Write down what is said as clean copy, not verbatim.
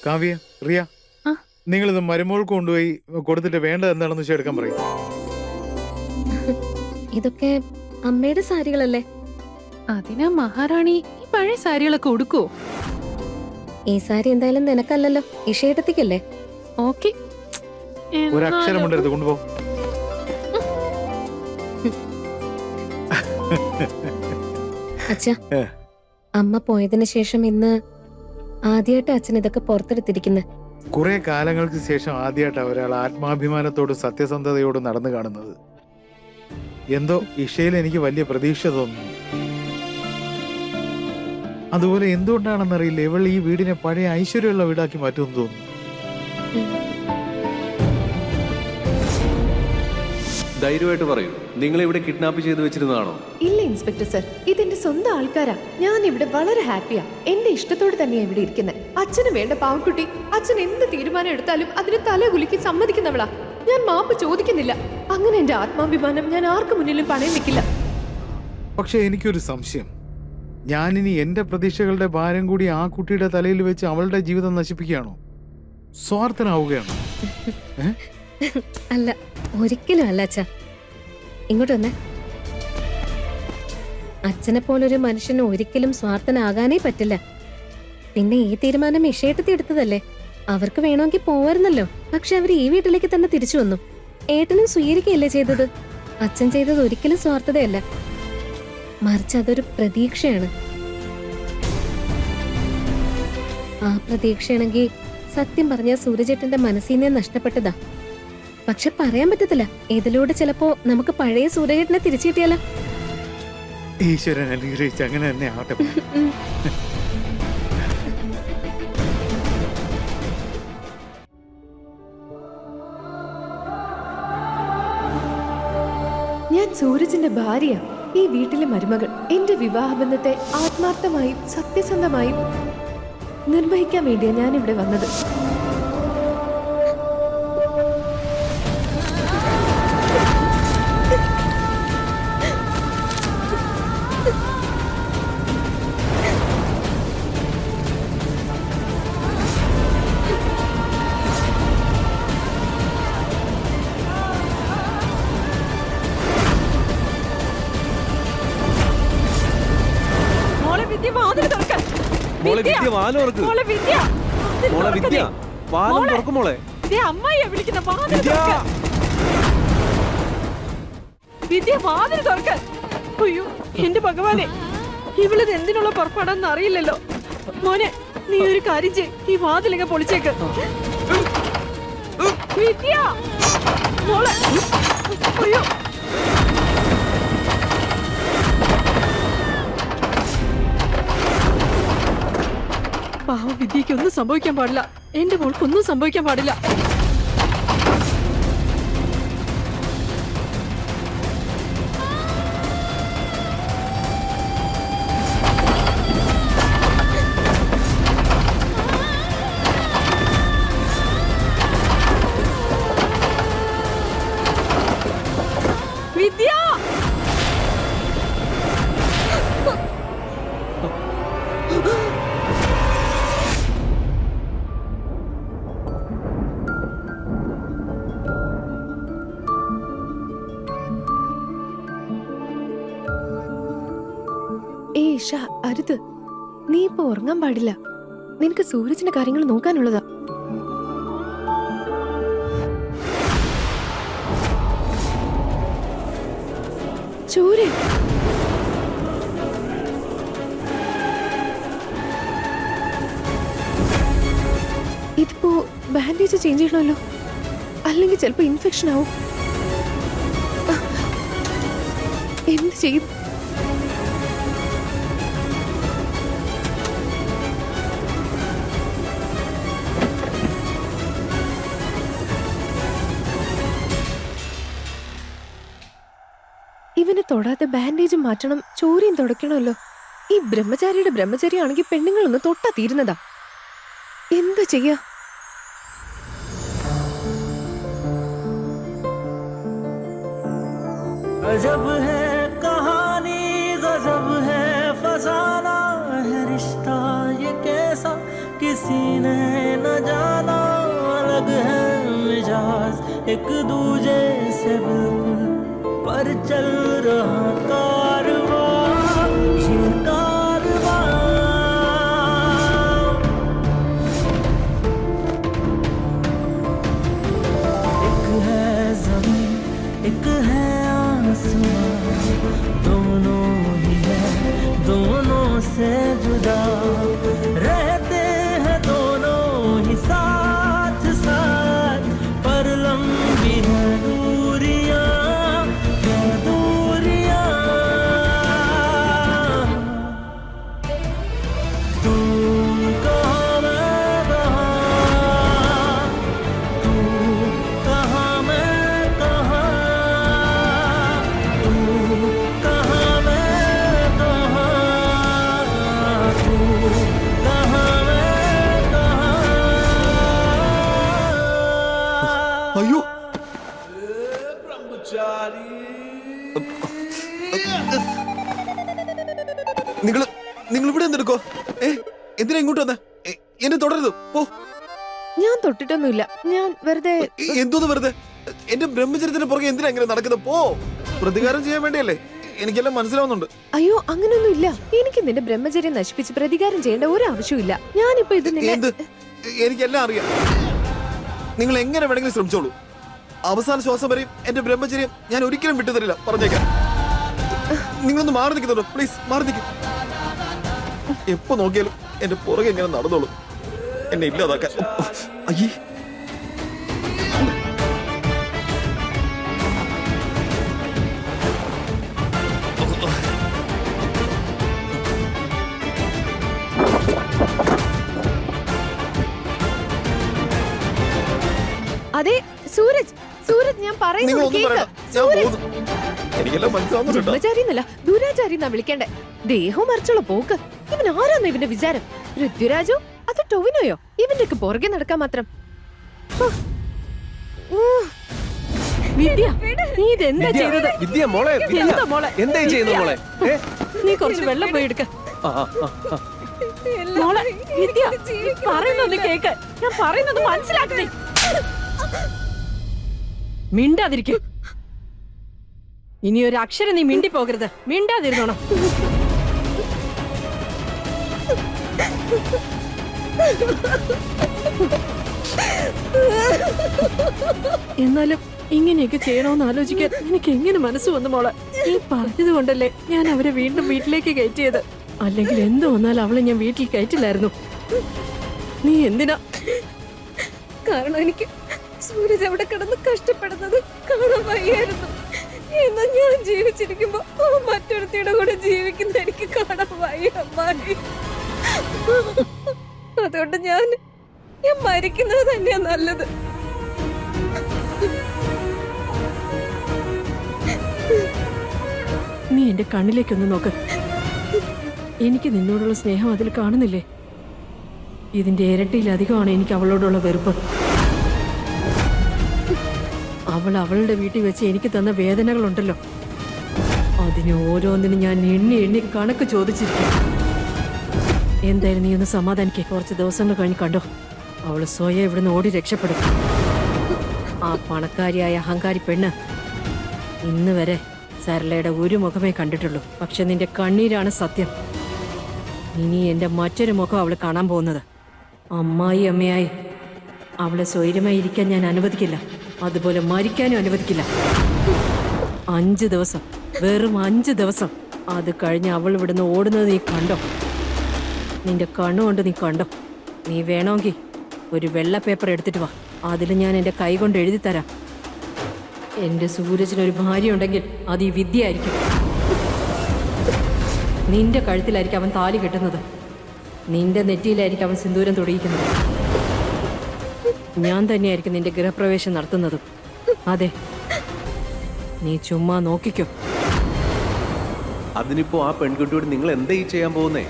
കാവ്യ, റിയ, ആ. നിങ്ങളിത് മരുമോൾക്ക് കൊണ്ടുപോയി കൊടുത്തിട്ട് വേണ്ടത് എന്താണെന്ന് വെച്ചാൽ എടുക്കാൻ പറയും. ഇതൊക്കെ അമ്മയുടെ സാരികളല്ലേ? അതിനാ മഹാറാണി ഈ പഴയ സാരികളൊക്കെ ഉടുക്കുവോ? ഈ സാരി എന്തായാലും നിനക്കല്ലല്ലോ, ഇഷയേട്ടത്തിക്കല്ലേ? ഓക്കെ, ഒരക്ഷരം കൊണ്ടെടുത്ത് കൊണ്ടുപോ. അച്ഛാ, അമ്മ പോയതിനു ശേഷം ഇന്ന് ആദ്യമായിട്ട് അച്ഛൻ ഇതൊക്കെ പുറത്തെടുത്തിരിക്കുന്നത്. കുറെ കാലങ്ങൾക്ക് ശേഷം ആദ്യമായിട്ടാണ് ഒരാൾ ആത്മാഭിമാനത്തോടും സത്യസന്ധതയോടും നടന്നു കാണുന്നത്. എന്തോ ഇഷയിൽ എനിക്ക് വലിയ പ്രതീക്ഷ തോന്നുന്നു. അതുപോലെ എന്തുകൊണ്ടാണെന്നറിയില്ല, ഇവൾ ഈ വീടിനെ പഴയ ഐശ്വര്യമുള്ള വീടാക്കി മാറ്റുമെന്ന് തോന്നുന്നു. ധൈര്യമായിട്ട് പറയൂ, നിങ്ങളെ ഇവിടെ കിഡ്നാപ്പ് ചെയ്ത് വെച്ചിരുന്നതാണോ? ഇല്ല ഇൻസ്പെക്ടർ സർ, ഇതെന്റെ സ്വന്തം ആൾക്കാരാ. ഞാൻ ഇവിടെ വളരെ ഹാപ്പിയാ. എന്റെ ഇഷ്ടത്തോടെ തന്നെയാ ഇവിടെ ഇരിക്കുന്നത്. അച്ഛന് വേണ്ട പാവക്കുട്ടി. അച്ഛൻ എന്ത് തീരുമാനം എടുത്താലും അതിന് തല കുലുക്കി സമ്മതിക്കുന്നവളാ. ഞാൻ മാപ്പ് ചോദിക്കുന്നില്ല. അങ്ങനെ എന്റെ ആത്മാഭിമാനം ഞാൻ ആർക്കു മുന്നിലും പണയം വെക്കില്ല. പക്ഷെ എനിക്കൊരു സംശയം, ഞാനിനി എന്റെ പ്രതീക്ഷകളുടെ ഭാരം കൂടി ആ കുട്ടിയുടെ തലയിൽ വെച്ച് അവളുടെ ജീവിതം നശിപ്പിക്കുകയാണോ? സ്വാർത്ഥനാവുകയാണോ? അല്ല, ഒരിക്കലും അല്ല അച്ഛാ. ഇങ്ങോട്ട് വന്നേ. അച്ഛനെ പോലൊരു മനുഷ്യന് ഒരിക്കലും സ്വാർത്ഥനാകാനേ പറ്റില്ല. പിന്നെ ഈ തീരുമാനം ഇഷയേട്ടത്തി എടുത്തതല്ലേ? അവർക്ക് വേണമെങ്കിൽ പോവായിരുന്നല്ലോ. പക്ഷെ അവർ ഈ വീട്ടിലേക്ക് തന്നെ തിരിച്ചു വന്നു. ഏട്ടനും സ്വീകരിക്കുകയല്ലേ ചെയ്തത്. അച്ഛൻ ചെയ്തത് ഒരിക്കലും സ്വാർത്ഥതയല്ല, മറിച്ച് അതൊരു പ്രതീക്ഷയാണ്. ആ പ്രതീക്ഷയാണെങ്കിൽ സത്യം പറഞ്ഞ സൂര്യചേട്ടന്റെ മനസ്സിനെ നഷ്ടപ്പെട്ടതാ. പക്ഷെ പറയാൻ പറ്റത്തില്ല, ഇതിലൂടെ ചിലപ്പോ നമുക്ക് പഴയ സൂര്യചേട്ടനെ തിരിച്ചു കിട്ടിയാലോ. ഈശ്വരൻ അനുഗ്രഹിച്ച് അങ്ങനെ തന്നെ ആവട്ടെ. ഞാൻ സൂരജിന്റെ ഭാര്യ, ഈ വീട്ടിലെ മരുമകൾ. എന്റെ വിവാഹബന്ധത്തെ ആത്മാർത്ഥമായും സത്യസന്ധമായും നിർവഹിക്കാൻ വേണ്ടിയാ ഞാൻ ഇവിടെ വന്നത്. മോളെ വിദ്യ, വാല് തുറക്ക്. മോളെ വിദ്യ, വാല് തുറക്ക് മോളെ. അമ്മായിയാ വിളിക്കുന്ന വാതിൽ വിദ്യ, വിദ്യ വാതിൽ തുറക്കാൻ. അയ്യോ എന്റെ ഭഗവാനെ, ഇവളിത് എന്തിനുള്ള പുറപ്പാടാന്ന് അറിയില്ലല്ലോ. മോനെ, നീ ഒരു കാര്യം ചെയ്യ്, ഈ വാതിലിങ്ങ പൊളിച്ചേക്ക്. വിദ്യ മോളെ, അയ്യോ പാവ വിദ്യയ്ക്ക് ഒന്നും സംഭവിക്കാൻ പാടില്ല. എന്റെ മോൾക്കൊന്നും സംഭവിക്കാൻ പാടില്ല. വിദ്യ, ഇഷ, അരുത്. നീ ഇപ്പൊ ഉറങ്ങാൻ പാടില്ല. നിനക്ക് സൂരജിന്റെ കാര്യങ്ങൾ നോക്കാനുള്ളതാ. സൂര്യൻ, ഇതിപ്പോ ബാൻഡേജ് ചേഞ്ച് ചെയ്യണമല്ലോ, അല്ലെങ്കിൽ ചിലപ്പോ ഇൻഫെക്ഷൻ ആവും. എന്ത് ചെയ്യും? ഇവനെ തൊടാതെ ബാൻഡേജ് മാറ്റണം, ചോരയും തുടയ്ക്കണമല്ലോ. ഈ ബ്രഹ്മചാരിയുടെ ബ്രഹ്മചര്യാണെങ്കിൽ പെണ്ണുങ്ങളൊന്ന് തൊട്ടാ തീരുന്നതാ. എന്താ ചെയ്യാ? गजब है कहानी, गजब है फसाना है रिश्ता ये कैसा, किसी ने न जाना, अलग है मिजाज एक दूजे से बिल्कुल, पर चल रहा कारवां, ये कारवां। एक है ज़मीन, एक है आसमां, दोनों ही है, दोनों से जुदा, रहते हैं दोनों ही साथ साथ, पर लंबी है दूरियां, क्या दूरियां। तू कहाँ मैं कहाँ, तू कहाँ मैं कहाँ, तू कहाँ मैं कहाँ, तू कहाँ मैं कहाँ। അയ്യോ നിങ്ങൾ ഇവിടെ എന്തെടുക്കോ? എന്തിനാ ഇങ്ങോട്ട് വന്നേ? എന്നെ തുടരുത്, പോ. ഞാൻ തൊട്ടിട്ടൊന്നുമില്ല, ഞാൻ വെറുതെ. എന്തോന്ന് വെറുതെ? എന്റെ ബ്രഹ്മചര്യത്തിന് പുറകെ എന്തിനാ ഇങ്ങനെ നടക്കുന്നത്? പോ. പ്രതികാരം ചെയ്യാൻ വേണ്ടിയല്ലേ? എനിക്കെല്ലാം മനസ്സിലാവുന്നുണ്ട്. അയ്യോ, അങ്ങനൊന്നും ഇല്ല. എനിക്ക് നിന്റെ ബ്രഹ്മചര്യം നശിപ്പിച്ച് പ്രതികാരം ചെയ്യേണ്ട ഒരു ആവശ്യമില്ല. ഞാനിപ്പോ ഇത് നിന്നെ. എന്ത്? എനിക്കെല്ലാം അറിയാം. നിങ്ങൾ എങ്ങനെ വേണമെങ്കിലും ശ്രമിച്ചോളൂ. അവസാന ശ്വാസം വരെയും എന്റെ ബ്രഹ്മചര്യം ഞാൻ ഒരിക്കലും വിട്ടുതരില്ല, പറഞ്ഞേക്കാം. നിങ്ങളൊന്ന് മാറി നിൽക്കുന്നുണ്ടോ? പ്ലീസ് മാറി നിൽക്കും. എപ്പോ നോക്കിയാലും എന്റെ പുറകെ എങ്ങനെ നടന്നോളൂ, എന്നെ ഇല്ലാതാക്കാൻ. അയ്യേ, അതെ സൂരജ്, സൂരജ് ഞാൻ പറയുന്നത് നിങ്ങളൊന്നും കേൾക്ക്. പറയണ്ട, ഞാൻ പോകുന്നു. എനിക്കെല്ലാം മനസ്സിലാവുന്നുണ്ടോ? ബ്രഹ്മചാരി എന്നല്ല, ദുരാചാരി എന്നാ വിളിക്കണ്ടേ. ദേഹം മറിച്ചുള്ള പോക്ക്. ഇവൻ ആരാന്ന് ഇവന്റെ വിചാരം? പൃഥ്വിരാജോ അത് ടൊവിനോയോ? ഇവന്റെ ഒക്കെ പുറകെ നടക്കാൻ മാത്രം. ഹോ. വിദ്യ, നീ ഇതെന്താ ചെയ്തത്? വിദ്യ മോളെ, വിദ്യ. എന്താ മോളെ? എന്തായി ചെയ്യുന്നു മോളെ? നീ കുറച്ച് വെള്ളം പോയി എടുക്ക. മോളെ വിദ്യ, പറയുന്നൊന്ന് കേക്ക്. ഞാൻ പറയുന്നത് മനസ്സിലാക്കുന്നേ. മിണ്ടാതിരിക്കും. ഇനി ഒരു അക്ഷരം നീ മിണ്ടി പോകരുത്. മിണ്ടാതിരുന്നോണം. എന്നാലും ഇങ്ങനെയൊക്കെ ചെയ്യണോന്ന് ആലോചിക്കാൻ എനിക്ക് എങ്ങനെ മനസ്സ് വന്നു മോളെ? നീ പറഞ്ഞത് കൊണ്ടല്ലേ ഞാൻ അവരെ വീണ്ടും വീട്ടിലേക്ക് കയറ്റിയത്. അല്ലെങ്കിൽ എന്ത് വന്നാലും അവളെ ഞാൻ വീട്ടിൽ കയറ്റില്ലായിരുന്നു. നീ എന്തിനാ? കാരണം എനിക്ക് സൂരജ് അവിടെ കിടന്ന് കഷ്ടപ്പെടുന്നത് കാണാൻ വയ്യായിരുന്നു. എന്നാൽ ഞാൻ ജീവിച്ചിരിക്കുമ്പോ മറ്റൊരുത്തിയുടെ കൂടെ ജീവിക്കുന്ന എനിക്ക് കാണാൻ വയ്യ അമ്മായി. അതുകൊണ്ട് ഞാൻ മരിക്കുന്നത് തന്നെയാ നല്ലത്. നീ എന്റെ കണ്ണിലേക്കൊന്ന് നോക്ക്. എനിക്ക് നിന്നോടുള്ള സ്നേഹം അതിൽ കാണുന്നില്ലേ? ഇതിന്റെ ഇരട്ടിയിലധികമാണ് എനിക്ക് അവളോടുള്ള വെറുപ്പ്. അവൾ അവളുടെ വീട്ടിൽ വെച്ച് എനിക്ക് തന്ന വേദനകളുണ്ടല്ലോ, അതിന് ഓരോന്നിനും ഞാൻ എണ്ണി എണ്ണി കണക്ക് ചോദിച്ചിരിക്കും. എന്തായാലും നീ ഒന്ന് സമാധാനിക്കേ. കുറച്ച് ദിവസങ്ങൾ കഴിഞ്ഞ് കണ്ടോ, അവള് സ്വയം ഇവിടുന്ന് ഓടി രക്ഷപ്പെടും. ആ പണക്കാരിയായ അഹങ്കാരി പെണ്ണ് ഇന്ന് വരെ സരളയുടെ ഒരു മുഖമേ കണ്ടിട്ടുള്ളൂ. പക്ഷെ നിന്റെ കണ്ണീരാണ് സത്യം. ഇനി എന്റെ മറ്റൊരു മുഖം അവള് കാണാൻ പോകുന്നത്. അമ്മായി അമ്മയായി അവളെ സ്വൈര്യമായി ഇരിക്കാൻ ഞാൻ അനുവദിക്കില്ല, അതുപോലെ മരിക്കാനും അനുവദിക്കില്ല. 5 ദിവസം, വെറും 5 ദിവസം. അത് കഴിഞ്ഞ് അവൾ ഇവിടുന്ന് ഓടുന്നത് നീ കണ്ടോ? നിന്റെ കണ്ണുകൊണ്ട് നീ കണ്ടോ? നീ വേണമെങ്കിൽ ഒരു വെള്ള പേപ്പർ എടുത്തിട്ട് വാ, അതിൽ ഞാൻ എൻ്റെ കൈ കൊണ്ട് എഴുതി തരാം. എൻ്റെ സൂരജിനൊരു ഭാര്യ ഉണ്ടെങ്കിൽ അത് ഈ വിദ്യ ആയിരിക്കും. നിന്റെ കഴുത്തിലായിരിക്കും അവൻ താലി കെട്ടുന്നത്, നിന്റെ നെറ്റിയിലായിരിക്കും അവൻ സിന്ദൂരം തൊടിയിക്കുന്നത്. ഞാൻ തന്നെയായിരിക്കും നിന്റെ ഗൃഹപ്രവേശം നടത്തുന്നതും. അതെ, നീ ചുമ്മാ നോക്കിക്കോ. അതിനിപ്പോ ആ പെൺകുട്ടിയോട് നിങ്ങൾ എന്താ ഈ ചെയ്യാൻ പോകുന്നേ?